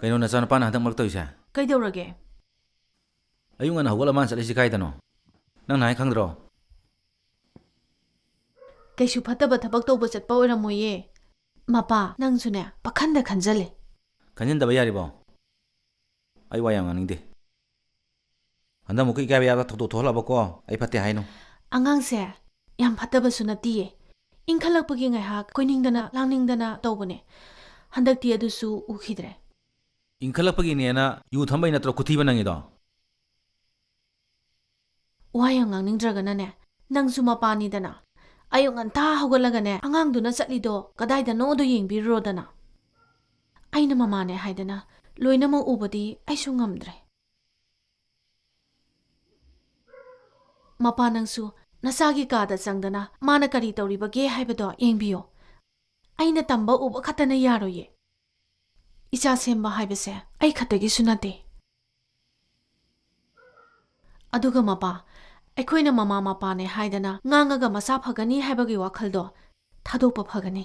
Kaino nachanupana handak marꯛꯇꯧꯏꯁꯦ ꯀꯩꯗꯧꯔꯒꯦ ꯑꯌꯨꯛ ꯉꯟꯅ ꯍꯧꯒꯠꯂ ꯃꯥꯅ ꯆꯠꯂꯤꯁꯤ ꯀꯥꯏꯗꯅꯣ ꯅꯪꯅ ꯍꯥꯏ ꯈꯪꯗ꯭ꯔꯣ ꯀꯩꯁꯨ ꯐꯠꯇꯕ ꯊꯕꯛ ꯇꯧꯕ ꯆꯠꯄ ꯑꯣꯏꯔꯝꯃꯣꯏꯌꯦ ꯃꯄꯥ ꯅꯪꯁꯨꯅꯦ ꯄꯥꯈꯟꯗ ꯈꯟꯖꯜꯂꯦ ꯈꯟꯖꯤꯟꯗꯕ ꯌꯥꯔꯤꯕꯣ ꯑꯩ ꯋꯥ ꯌꯥꯝ ꯉꯥꯡꯅꯤꯡꯗꯦ ꯍꯟꯗꯛ ꯑꯃꯨꯛꯀ ꯏꯀꯥꯏꯕ ꯌꯥꯕ ꯊꯧꯗꯣꯛ ꯊꯣꯛꯍꯜꯂꯕꯀꯣ ꯑꯩ ꯐꯠꯇꯦ ꯍꯥꯏꯅꯣ ꯑꯉꯥꯡꯁꯦ ꯌꯥꯝ ꯐꯠꯇꯕꯁꯨ ꯅꯠꯇꯤꯌꯦ ꯏꯟꯈꯠꯂꯛꯄꯒꯤ ꯉꯥꯏꯍꯥꯛ ꯀꯣꯏꯅꯤꯡꯗꯅ ꯂꯥꯡꯅꯤꯡꯗꯅ ꯇꯧꯕꯅꯦ ꯍꯟꯗꯛꯇꯤ ꯑꯗꯨꯁꯨ ꯎꯈꯤꯗ꯭ꯔꯦ ꯏꯟꯈꯠꯂꯛꯄꯒꯤꯅꯦꯅ ꯌꯨ ꯊꯝꯕꯩ ꯅꯠꯇ꯭ꯔꯣ ꯈꯨꯊꯤꯕ ꯅꯪꯉꯤꯗꯣ ꯋꯥ ꯌꯥꯝ ꯉꯥꯡꯅꯤꯡꯗ꯭ꯔꯒꯅꯅꯦ ꯅꯪꯁꯨ ꯃꯄꯥꯅꯤꯗꯅ ꯑꯌꯨꯛ ꯉꯟꯇꯥ ꯍꯧꯒꯠꯂꯒꯅꯦ ꯑꯉꯥꯡꯗꯨꯅ ꯆꯠꯂꯤꯗꯣ ꯀꯗꯥꯏꯗꯅꯣꯗꯣ ꯌꯦꯡꯕꯤꯔꯨꯔꯣꯗꯅ ꯑꯩꯅ ꯃꯃꯥꯅꯦ ꯍꯥꯏꯗꯅ ꯂꯣꯏꯅꯃꯛ ꯎꯕꯗꯤ ꯑꯩꯁꯨ ꯉꯝꯗ꯭ꯔꯦ ꯃꯄꯥ ꯅꯪꯁꯨ ꯅꯆꯥꯒꯤ ꯀꯥꯗ ꯆꯪꯗꯅ ꯃꯥꯅ ꯀꯔꯤ ꯇꯧꯔꯤꯕꯒꯦ ꯍꯥꯏꯕꯗꯣ ꯌꯦꯡꯕꯤꯌꯣ ꯑꯩꯅ ꯇꯝꯕ ꯎꯕ ꯈꯛꯇꯅ ꯌꯥꯔꯣꯏꯌꯦ ꯏꯆꯥ ꯁꯦꯝꯕ ꯍꯥꯏꯕꯁꯦ ꯑꯩ ꯈꯛꯇꯒꯤꯁꯨ ꯅꯠꯇꯦ ꯑꯗꯨꯒ ꯃꯄꯥ ꯑꯩꯈꯣꯏꯅ ꯃꯃꯥ ꯃꯄꯥꯅꯦ ꯍꯥꯏꯗꯅ ꯉꯥꯡꯉꯒ ꯃꯆꯥ ꯐꯒꯅꯤ ꯍꯥꯏꯕꯒꯤ ꯋꯥꯈꯜꯗꯣ ꯊꯥꯗꯣꯛꯄ ꯐꯒꯅꯤ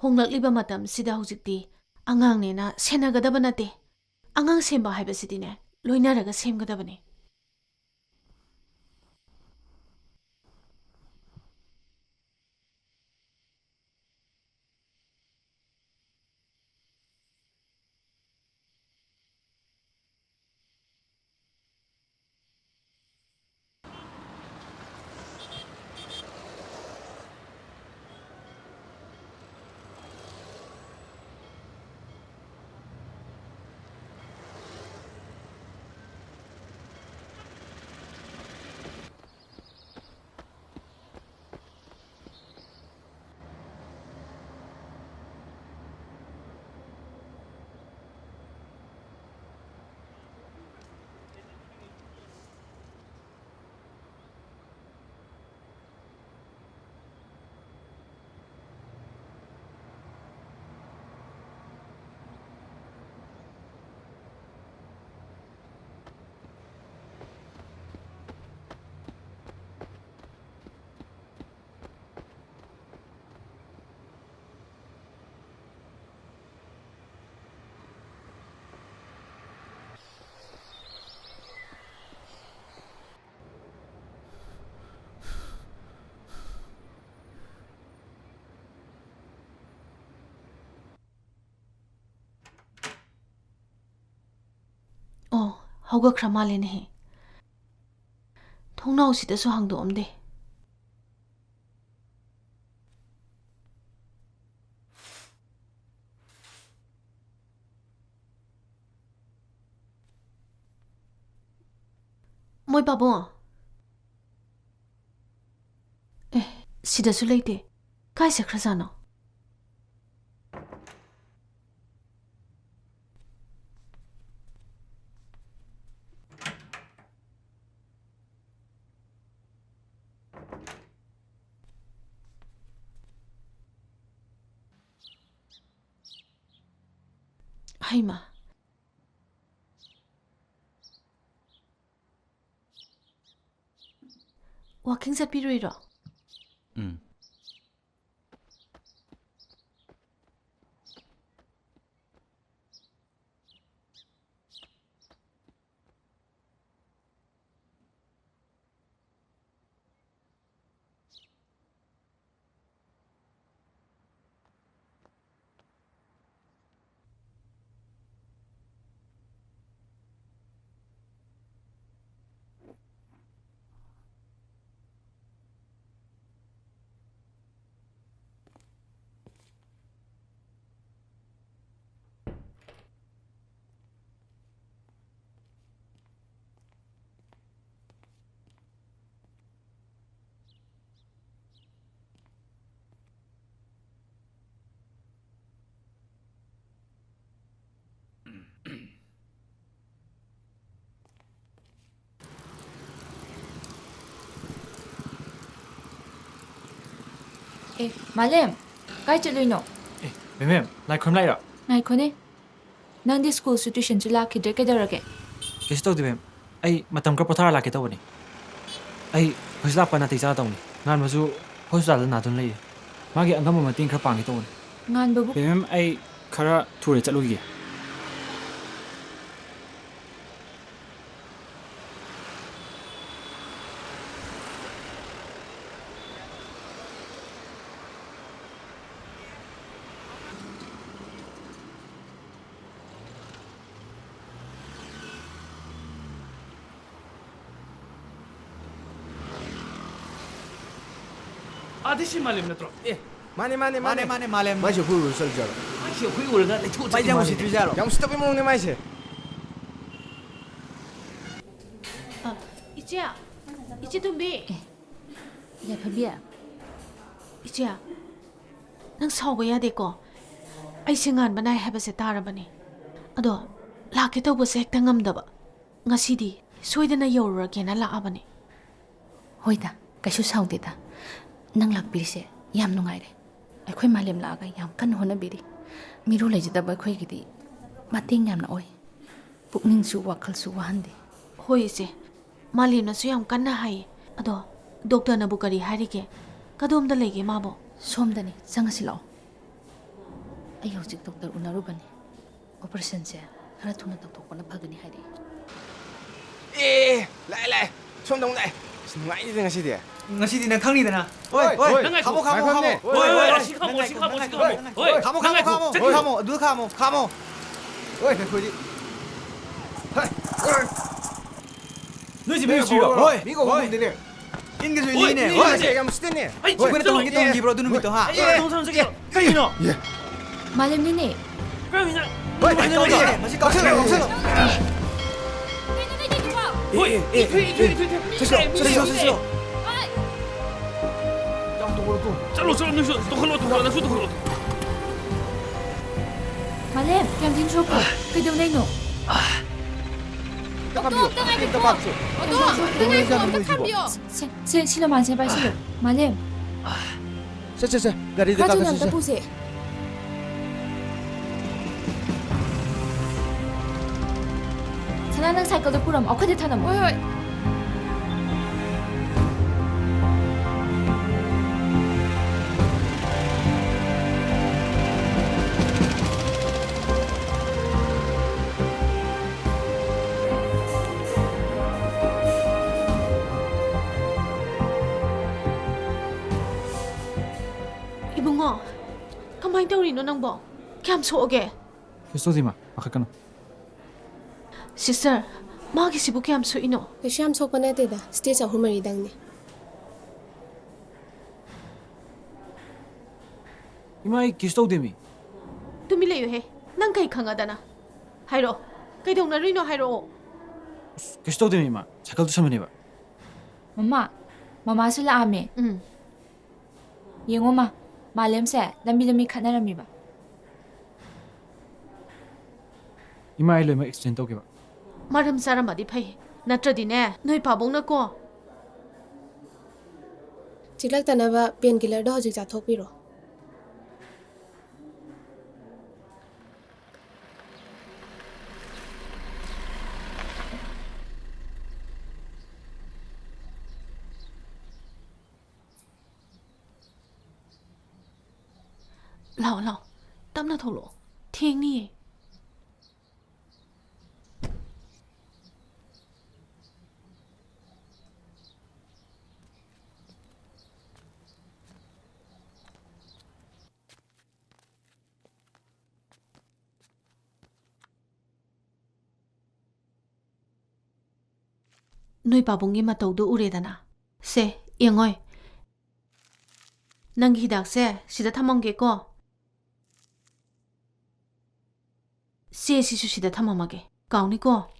ꯍꯣꯡꯂꯛꯂꯤꯕ ꯃꯇꯝꯁꯤꯗ ꯍꯧꯖꯤꯛꯇꯤ ꯑꯉꯥꯡꯅꯦꯅ ꯁꯦꯟꯅꯒꯗꯕ ꯅꯠꯇꯦ ꯑꯉꯥꯡ ꯁꯦꯝꯕ ꯍꯥꯏꯕꯁꯤꯗꯤꯅꯦ ꯂꯣꯏꯅꯔꯒ ꯁꯦꯝꯒꯗꯕꯅꯤ ꯑꯣ ꯍꯧꯒꯠꯈ꯭ꯔ ꯃꯥꯜꯂꯦꯅꯦꯍꯦ ꯊꯣꯡꯅꯥꯎꯁꯤꯗꯁꯨ ꯍꯥꯡꯗꯣꯛꯑꯝꯗꯦ ꯃꯣꯏ ꯄꯥꯕꯨꯡ ꯁꯤꯗꯁꯨ ꯂꯩꯇꯦ ꯀꯥꯏ ꯆꯠꯈ꯭ꯔꯖꯥꯠꯅꯣ ꯍꯩꯃ ꯋꯥꯀꯤꯡ ꯆꯠꯄꯤꯔꯨꯏꯔꯣ ꯃꯥꯂꯦꯝ ꯀꯥꯏ ꯆꯠꯂꯨꯏꯅꯣ ꯃꯦꯝ ꯂꯥꯏ ꯈꯨꯔꯨꯝ ꯂꯥꯛꯏꯔꯣ ꯉꯥꯏꯈꯣꯅꯦ ꯅꯪꯗꯤ ꯁ꯭ꯀꯨꯜꯁꯨ ꯇ꯭ꯌꯨꯁꯟꯁꯨ ꯂꯥꯛꯈꯤꯗ꯭ꯔꯦ ꯀꯩꯗꯧꯔꯒꯦ ꯀꯩꯁꯨ ꯇꯧꯗꯦ ꯃꯦꯝ ꯑꯩ ꯃꯇꯝ ꯈꯔ ꯄꯣꯊꯥꯔ ꯂꯥꯛꯀꯦ ꯇꯧꯕꯅꯤ ꯑꯩ ꯍꯧꯖꯤꯛ ꯂꯥꯛꯄ ꯅꯥꯇꯩ ꯆꯥꯗ ꯇꯧꯅꯤ ꯉꯥꯟꯕꯁꯨ ꯍꯣꯁꯄꯤꯇꯥꯜꯗ ꯅꯥꯗꯨꯅ ꯂꯩꯌꯦ ꯃꯥꯒꯤ ꯑꯉꯝꯕ ꯃꯇꯦꯡ ꯈꯔ ꯄꯥꯡꯒꯦ ꯇꯧꯕꯅꯤ ꯉꯥꯟꯕꯕꯨ ꯃꯦꯝ ꯑꯩ ꯈꯔ ꯊꯨꯔꯦ ꯆꯠꯂꯨꯈꯤꯒꯦ 아저씨 말림 너트로. 예, 마네 마네 마네 마네. 마네 말렘. 마이시 후루 설자로. 아저씨 회오르가 내 투. 빨리 한번 시키자로. 양 스톱이 먹네 마이시. 이제야. 이제 tumbi. Ya phabia. 이제야. ꯅꯪ ꯁꯥꯎꯕ ꯌꯥꯗꯦꯀꯣ. ꯑꯩꯁꯦ ꯉꯥꯟꯕ ꯅꯥꯏ ꯍꯥꯏꯕꯁꯦ ꯇꯥꯔꯕꯅꯤ. ꯑꯗꯣ ꯂꯥꯛꯀꯦ ꯇꯧꯕꯁꯦ ꯍꯦꯛꯇ ꯉꯝꯗꯕ. ꯉꯁꯤꯗꯤ ꯁꯣꯏꯗꯅ ꯌꯧꯔꯨꯔꯒꯦꯅ ꯂꯥꯛꯑꯕꯅꯤ. ꯍꯣꯏꯗ ꯀꯩꯁꯨ ꯁꯥꯎꯗꯦꯗ ꯅꯪ ꯂꯥꯛꯄꯤꯔꯤꯁꯦ ꯌꯥꯝ ꯅꯨꯡꯉꯥꯏꯔꯦ ꯑꯩꯈꯣꯏ ꯃꯥꯂꯦꯝ ꯂꯥꯛꯑꯒ ꯌꯥꯝ ꯀꯟꯅ ꯍꯣꯠꯅꯕꯤꯔꯤ ꯃꯤꯔꯣꯜ ꯂꯩꯖꯗꯕ ꯑꯩꯈꯣꯏꯒꯤꯗꯤ ꯃꯇꯦꯡ ꯌꯥꯝꯅ ꯑꯣꯏ ꯄꯨꯛꯅꯤꯡꯁꯨ ꯋꯥꯈꯜꯁꯨ ꯋꯥꯍꯟꯗꯦ ꯍꯣꯏ ꯏꯆꯦ. ꯃꯥꯂꯦꯝꯅꯁꯨ ꯌꯥꯝ ꯀꯟꯅ ꯍꯥꯏꯌꯦ. ꯑꯗꯣ ꯗꯣꯛꯇꯔꯅꯕꯨ ꯀꯔꯤ ꯍꯥꯏꯔꯤꯒꯦ? ꯀꯗꯣꯝꯗ ꯂꯩꯒꯦ ꯃꯥꯕꯣ? ꯁꯣꯝꯗꯅꯤ ꯆꯪꯉꯁꯤ ꯂꯥꯛꯑꯣ ꯑꯩ ꯍꯧꯖꯤꯛ ꯗꯣꯛꯇꯔ ꯎꯅꯔꯨꯕꯅꯤ ꯑꯣꯄꯔꯦꯁꯟꯁꯦ ꯈꯔ ꯊꯨꯅ ꯇꯧꯊꯣꯛꯄꯅ ꯐꯒꯅꯤ ꯍꯥꯏꯔꯛꯏ 예, 라이. 손동 라이. 많이 되는 것이디. ngasi nang khang ni dana. Oi, oi. oi. Khamo khamo khamo. 왜 시카모 시카모 시카모. 어이. khamo khamo khamo. khamo du khamo khamo. oi, 거기. 하이. 너희 집에 지요. oi. 미고 오는데. 인게 좀 어이, 리네. 이- oi. 제가 무슨 아이 Bukan tong gitu ngi bro du numito ha. 동선 저기. 그이노. 예. Malamnine. 그럼 이제. oi, Masih kau selo, kau selo. 어이. Selo. 잘로 잘로 넣으셔. 또 흘러 또 흘러 또 흘러. Malem, yang din chopo. Kaidaw na ino. Silo man sebay silo. Malem, 자. 가리 kato 들어가 nang 자. tapos eh. Sana nang cycle do puram. Ako di tanam. Oy, oy. 이봉아, 그만 떠오르노 낭보. 캬ꯝ 소오게. Kesto ma. Akakano. 시스터, 마기 시부 캬ꯝ 소이노. ꯀꯩꯁꯨ ꯌꯥꯝ ꯁꯣꯛꯄ ꯅꯠꯇꯦꯗ stage 3-4ꯗꯪꯅꯤ Imai kisto demi. tumbi leyo he. 난 kay 강하다나. 하이로. kai동나르이노 하이로. Kisto demi ma. Sakal tu samani ba. Mama sila ame. Yengo ma. Malem se, dami khanarami ba. Imai lo ma explain to ke ba. 마름 사람마디 파이. 나트라디네. 너희 바봉나고. ꯆꯤꯛꯂꯛꯇꯅꯕ ꯄꯦꯟꯀꯤꯂꯔꯗꯣ ꯍꯧꯖꯤꯛ ꯆꯥꯊꯣꯛꯄꯤꯔꯣ 라오. 땀나 털로. 팅니. 너희 바봉기 맛도도 우레다나. 세, 영어이. 낭기 히닥세 시다 탐험게고. 세 시수 시다 탐험하게. 가오니고.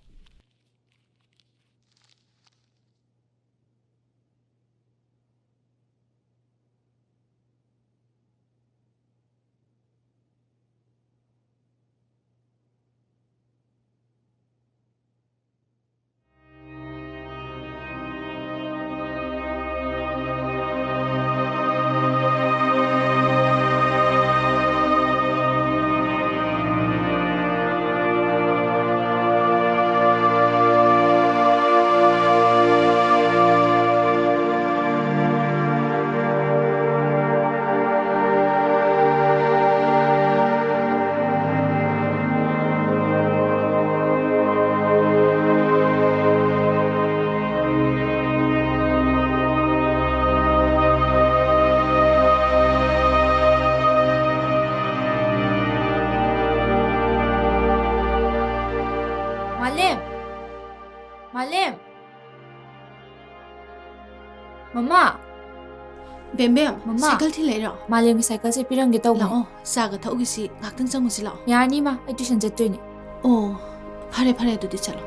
Mama. ꯕꯦꯝꯕꯦꯝ ꯃꯃꯥ. Cycle ꯊꯤꯜꯂꯛꯏꯔꯣ ꯃꯥꯂꯦꯝꯒꯤ ꯁꯥꯏꯀꯜꯁꯦ ꯄꯤꯔꯝꯒꯦ ꯇꯧꯕꯅꯦ ꯂꯥꯛꯑꯣ ꯆꯥꯒ ꯊꯛꯎꯒꯤꯁꯤ ꯉꯥꯛꯇꯪ ꯆꯪꯉꯨꯁꯤ ꯂꯥꯛꯑꯣ ꯌꯥꯔꯅꯤ ꯃꯥ ꯑꯩ ꯇꯨꯏꯁꯟ ꯆꯠꯇꯣꯏꯅꯦ ꯑꯣ ꯐꯔꯦ ꯐꯔꯦ ꯑꯗꯨꯗꯤ ꯆꯠꯂꯣ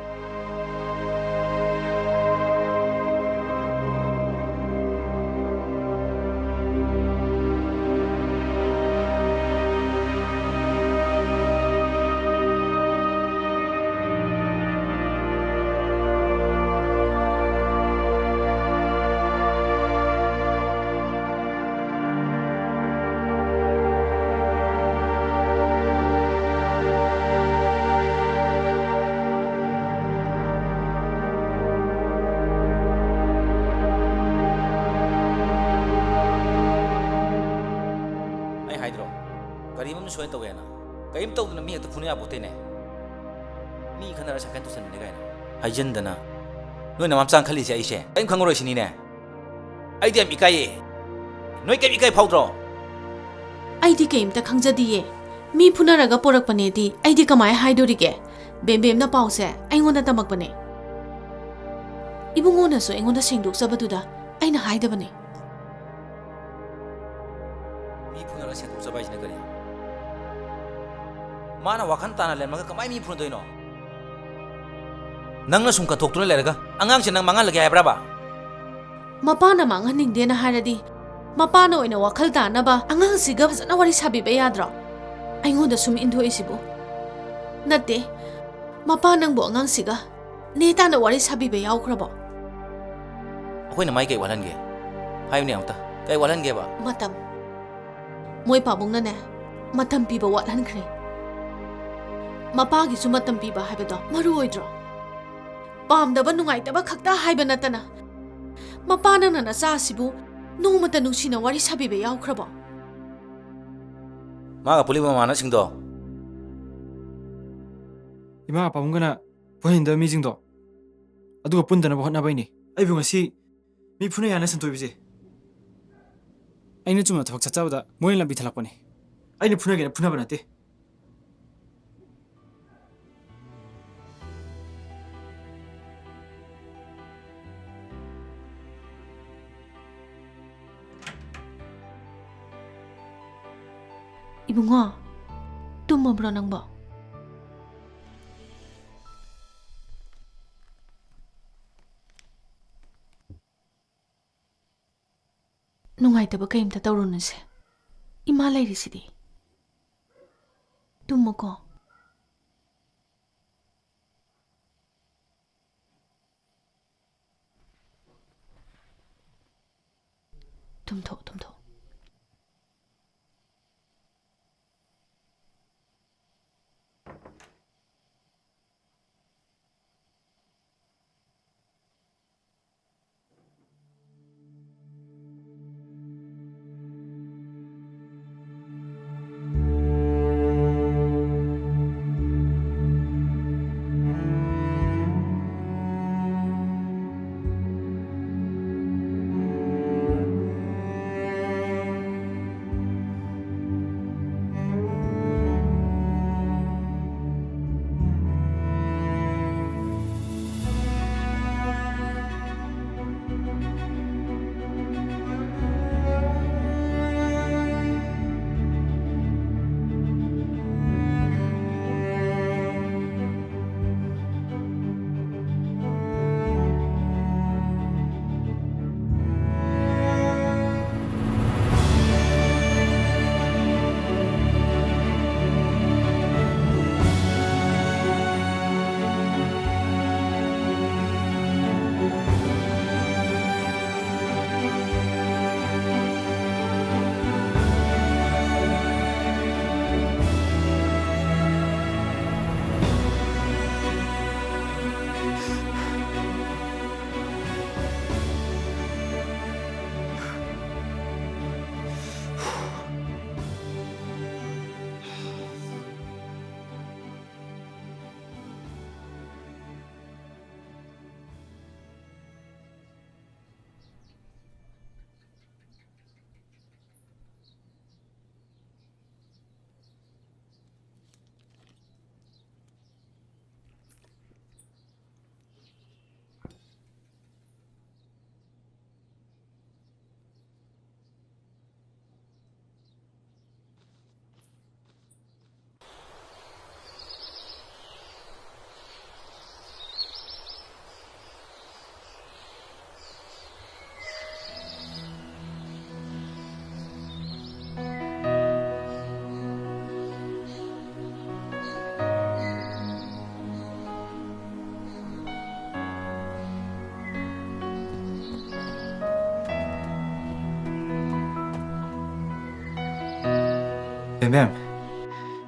ꯑꯩ ꯍꯥꯏꯗ꯭ꯔꯣ ꯀꯔꯤꯝ ꯁꯣꯏꯅ ꯇꯧꯋꯦꯅ ꯀꯔꯤꯝ ꯇꯧꯗꯅ ꯃꯤ ꯍꯦꯛꯇ ꯐꯨꯅ ꯌꯥꯄꯣꯠꯇꯦꯅꯦ ꯃꯤ ꯈꯟꯅꯔ ꯁꯥꯏꯀꯜ ꯇꯨꯁꯟꯕꯅꯦ ꯀꯥꯏꯅ ꯍꯥꯏꯖꯤꯟꯗꯅ ꯅꯣꯏ ꯅꯃꯥꯝꯆꯥ ꯈꯜꯂꯤꯁꯦ ꯑꯩꯁꯦ ꯀꯔꯤꯝ ꯈꯪꯉꯔꯣꯏ ꯁꯤꯅꯤꯅꯦ ꯑꯩꯗꯤ ꯌꯥꯝ ꯏꯀꯥꯏꯌꯦ ꯅꯣꯏ ꯀꯔꯤꯝ ꯏꯀꯥꯏ ꯐꯥꯎꯗ꯭ꯔꯣ ꯑꯩꯗꯤ ꯀꯩꯝꯇ ꯈꯪꯖꯗꯤꯌꯦ ꯃꯤ ꯐꯨꯅꯔꯒ ꯄꯣꯔꯛꯄꯅꯦꯗꯤ ꯑꯩꯗꯤ ꯀꯃꯥꯏꯅ ꯍꯥꯏꯗꯣꯔꯤꯒꯦ ꯕꯦꯝꯕꯦꯝꯅ ꯄꯥꯎꯁꯦ ꯑꯩꯉꯣꯟꯗ ꯇꯝꯃꯛꯄꯅꯦ ꯏꯕꯨꯡꯉꯣꯅꯁꯨ ꯑꯩꯉꯣꯟꯗ ꯁꯦꯡꯗꯣꯛꯆꯕꯗꯨꯗ ꯑꯩꯅ ꯍꯥꯏꯗꯕꯅꯦ ꯃꯤ ꯐꯨꯅꯔ ꯁꯦꯡꯗꯣꯛꯆꯕ ꯍꯥꯏꯁꯤꯅ ꯀꯔꯤ ꯃꯥꯅ ꯋꯥꯈꯜ ꯇꯥꯅ ꯂꯩꯔꯝꯃꯒ ꯀꯃꯥꯏꯅ ꯃꯤ ꯐꯨꯅꯗꯣꯏꯅꯣ ꯅꯪꯅ ꯁꯨꯝ ꯀꯠꯊꯣꯛꯇꯨꯅ ꯂꯩꯔꯒ ꯑꯉꯥꯡꯁꯦ ꯅꯪ ꯃꯥꯡꯍꯜꯂꯒꯦ ꯍꯥꯏꯕ꯭ꯔꯕ ꯃꯄꯥꯅ ꯃꯥꯡꯍꯟꯅꯤꯡꯗꯦꯅ ꯍꯥꯏꯔꯗꯤ ꯃꯄꯥꯅ ꯑꯣꯏꯅ ꯋꯥꯈꯜ ꯇꯥꯅꯕ ꯑꯉꯥꯡꯁꯤꯒ ꯐꯖꯅ ꯋꯥꯔꯤ ꯁꯥꯕꯤꯕ ꯌꯥꯗ꯭ꯔꯣ ꯑꯩꯉꯣꯟꯗ ꯁꯨꯝ ꯏꯟꯊꯣꯛꯏꯁꯤꯕꯨ ꯅꯠꯇꯦ ꯃꯄꯥ ꯅꯪꯕꯨ ꯑꯉꯥꯡꯁꯤꯒ ꯅꯦ ꯇꯥꯅ ꯋꯥꯔꯤ ꯁꯥꯕꯤꯕ ꯌꯥꯎꯈ꯭ꯔꯕꯣ ꯑꯩꯈꯣꯏꯅ ꯃꯥꯏ ꯀꯩ ꯋꯥꯠꯍꯟꯒꯦ ꯍꯥꯏꯌꯨꯅꯦ ꯑꯃꯨꯛꯇ ꯀꯩ ꯋꯥꯠꯍꯟꯒꯦꯕ ꯃꯇꯝ ꯃꯣꯏ ꯄꯥꯕꯨꯡꯅꯅꯦ ꯃꯇꯝ ꯄꯤꯕ ꯋꯥꯠꯍꯟꯈ꯭ꯔꯦ ꯃꯄꯥꯒꯤꯁꯨ ꯃꯇꯝ ꯄꯤꯕ ꯍꯥꯏꯕꯗꯣ ꯃꯔꯨ ꯑꯣꯏꯗ꯭ꯔꯣ ꯄꯥꯝꯗꯕ ꯅꯨꯡꯉꯥꯏꯇꯕ ꯈꯛꯇ ꯍꯥꯏꯕ ꯅꯠꯇꯅ ꯃꯄꯥ ꯅꯪꯅ ꯅꯆꯥꯁꯤꯕꯨ ꯅꯣꯡꯃꯇ ꯅꯨꯡꯁꯤꯅ ꯋꯥꯔꯤ ꯁꯥꯕꯤꯕ ꯌꯥꯎꯈ꯭ꯔꯕꯣ ꯃꯥꯒ ꯄꯨꯜꯂꯤꯕ ꯃꯃꯥꯟꯅꯕꯁꯤꯡꯗꯣ ꯏꯃꯥ ꯄꯥꯕꯨꯡꯒꯅ ꯄꯨꯍꯟꯅꯤꯡꯗꯕ ꯃꯤꯁꯤꯡꯗꯣ ꯑꯗꯨꯒ ꯄꯨꯟꯗꯅꯕ ꯍꯣꯠꯅꯕꯩꯅꯤ ꯑꯩꯕꯨ ꯉꯁꯤ ꯃꯤ ꯐꯨꯅ ꯌꯥꯅ ꯁꯟꯇꯣꯏꯕꯁꯦ ꯑꯩꯅ ꯆꯨꯝꯅ ꯊꯕꯛ ꯆꯠꯆꯕꯗ ꯃꯣꯏꯅ ꯂꯝꯕꯤ ꯊꯠꯂꯛꯄꯅꯤ ꯑꯩꯅ ꯐꯨꯅꯒꯦꯅ ꯐꯨꯅꯕ ꯅꯠꯇꯦ 이붕어, tummabrో nangbo? ꯅꯨꯡꯉꯥꯏꯇꯕ ꯀꯩꯝꯇ ꯇꯧꯔꯨꯅꯨꯁꯦ ꯏꯃꯥ ꯂꯩꯔꯤꯁꯤꯗꯤ ꯇꯨꯝꯃꯣꯀꯣ tumꯊꯣꯛ tumꯊꯣꯛ ꯕꯦꯝ ꯕꯦꯝ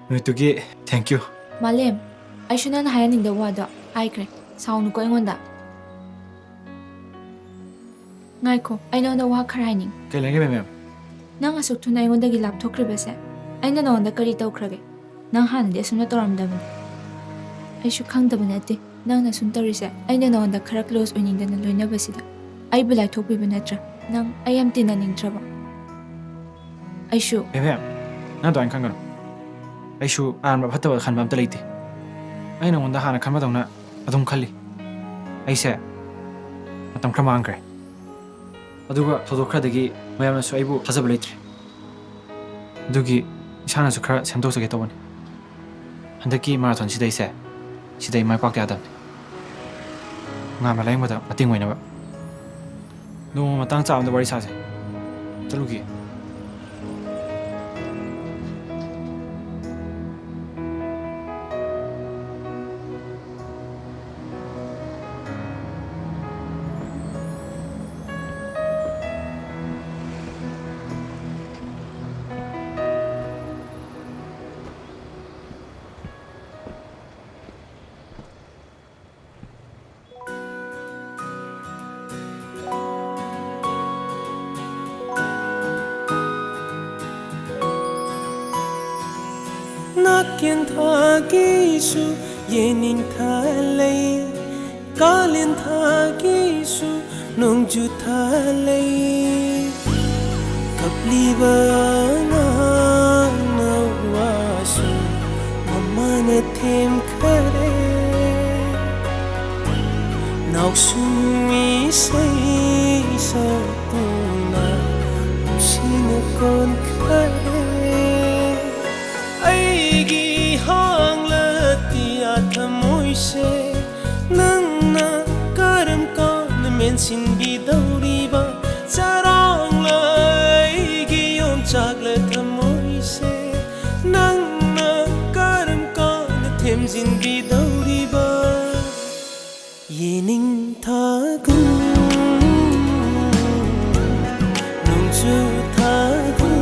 ꯅꯨꯃꯤꯠꯇꯨꯒꯤ ꯊꯦꯡꯛ ꯌꯨ ꯃꯥꯂꯦꯝ ꯑꯩꯁꯨ ꯅꯪꯅ ꯍꯥꯏꯍꯟꯅꯤꯡꯗꯕ ꯋꯥꯗꯣ ꯍꯥꯏꯈ꯭ꯔꯦ ꯁꯥꯎꯅꯨꯀꯣ ꯑꯩꯉꯣꯟꯗ ꯉꯥꯏꯈꯣ ꯑꯩ ꯅꯉꯣꯟꯗ ꯋꯥ ꯈꯔ ꯍꯥꯏꯅꯤꯡ ꯀꯩ ꯂꯩꯒꯦ ꯕꯦꯝ ꯕꯦꯝ ꯅꯪ ꯑꯁꯨꯛ ꯊꯨꯅ ꯑꯩꯉꯣꯟꯗꯒꯤ ꯂꯥꯞꯊꯣꯛꯈ꯭ꯔꯤꯕꯁꯦ ꯑꯩꯅ ꯅꯉꯣꯟꯗ ꯀꯔꯤ ꯇꯧꯈ꯭ꯔꯒꯦ ꯅꯪ ꯍꯥꯟꯅꯗꯤ ꯑꯁꯨꯝꯅ ꯇꯧꯔꯝꯗꯕꯅꯤ ꯑꯩꯁꯨ ꯈꯪꯗꯕ ꯅꯠꯇꯦ ꯅꯪꯅ ꯁꯨꯝ ꯇꯧꯔꯤꯁꯦ ꯑꯩꯅ ꯅꯉꯣꯟꯗ ꯈꯔ ꯀ꯭ꯂꯣꯖ ꯑꯣꯏꯅꯤꯡꯗꯅ ꯂꯣꯏꯅꯕꯁꯤꯗ ꯑꯩꯕꯨ ꯂꯥꯏꯊꯣꯛꯄꯤꯕ ꯅꯠꯇ꯭ꯔꯥ ꯅꯪ ꯑꯩ ꯌꯥꯝ ꯇꯤꯟꯅꯅꯤꯡꯗ꯭ꯔꯕ ꯑꯩꯁꯨ ꯕꯦꯝ ꯕꯦꯝ ꯅꯪ ꯑꯗꯨꯃꯥꯏꯅ ꯈꯟꯒꯅꯨ ꯑꯩꯁꯨ ꯑꯔꯥꯟꯕ ꯐꯠꯇꯕ ꯈꯟꯕ ꯑꯝꯇ ꯂꯩꯇꯦ ꯑꯩ ꯅꯉꯣꯟꯗ ꯍꯥꯟꯅ ꯈꯟꯕꯗꯧꯅ ꯑꯗꯨꯝ ꯈꯜꯂꯤ ꯑꯩꯁꯦ ꯃꯇꯝ ꯈꯔ ꯃꯥꯡꯈ꯭ꯔꯦ ꯑꯗꯨꯒ ꯊꯧꯗꯣꯛ ꯈꯔꯗꯒꯤ ꯃꯌꯥꯝꯅꯁꯨ ꯑꯩꯕꯨ ꯊꯥꯖꯕ ꯂꯩꯇ꯭ꯔꯦ ꯑꯗꯨꯒꯤ ꯏꯁꯥꯅꯁꯨ ꯈꯔ ꯁꯦꯝꯗꯣꯛꯆꯒꯦ ꯇꯧꯕꯅꯤ ꯍꯟꯗꯛꯀꯤ ꯃꯥꯔꯥꯊꯣꯟꯁꯤꯗ ꯑꯩꯁꯦ ꯁꯤꯗꯩ ꯃꯥꯏ ꯄꯥꯛꯇ ꯌꯥꯗꯕꯅꯤ ꯉꯥꯟꯕ ꯂꯥꯌꯦꯡꯕꯗ ꯃꯇꯦꯡ ꯑꯣꯏꯅꯕ ꯅꯣꯡꯃ ꯃꯇꯥꯡ ꯆꯥꯕꯗ ꯋꯥꯔꯤ ꯁꯥꯁꯦ ꯆꯠꯂꯨꯈꯤꯒꯦ Nakin thagisu yening thalai kalin thagisu nongju thalai kapliba na wasu mamana them khare nausumi sai sa tuna sina kon khare Moise nangna karam kan mensin bidawriba sarang lai giyom chakla moise nangna karam kan themjin bidawriba yening thagu nongju thagu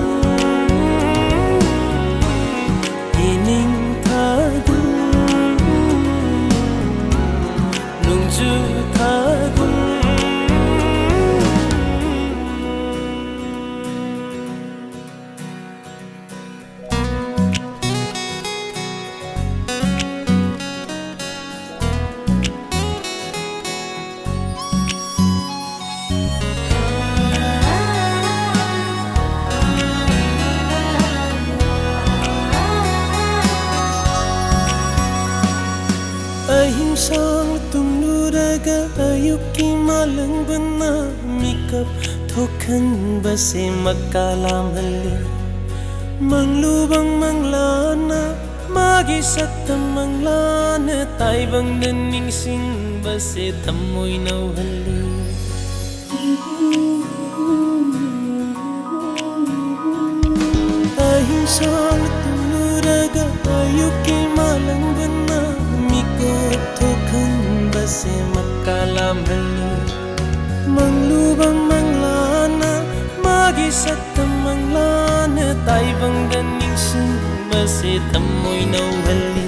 yening thagu Ahingsang tumnuraga ayuki malang bana mikap thokan base makalam halli manglubang manglana magi satam manglana taibang naning sing base tamoy naw halli Ahingsang tumnuraga ayuki malang bana Thokan base makalam halli manglubang manglana magi satam manglana taibang ganing sing base tamoy naw halli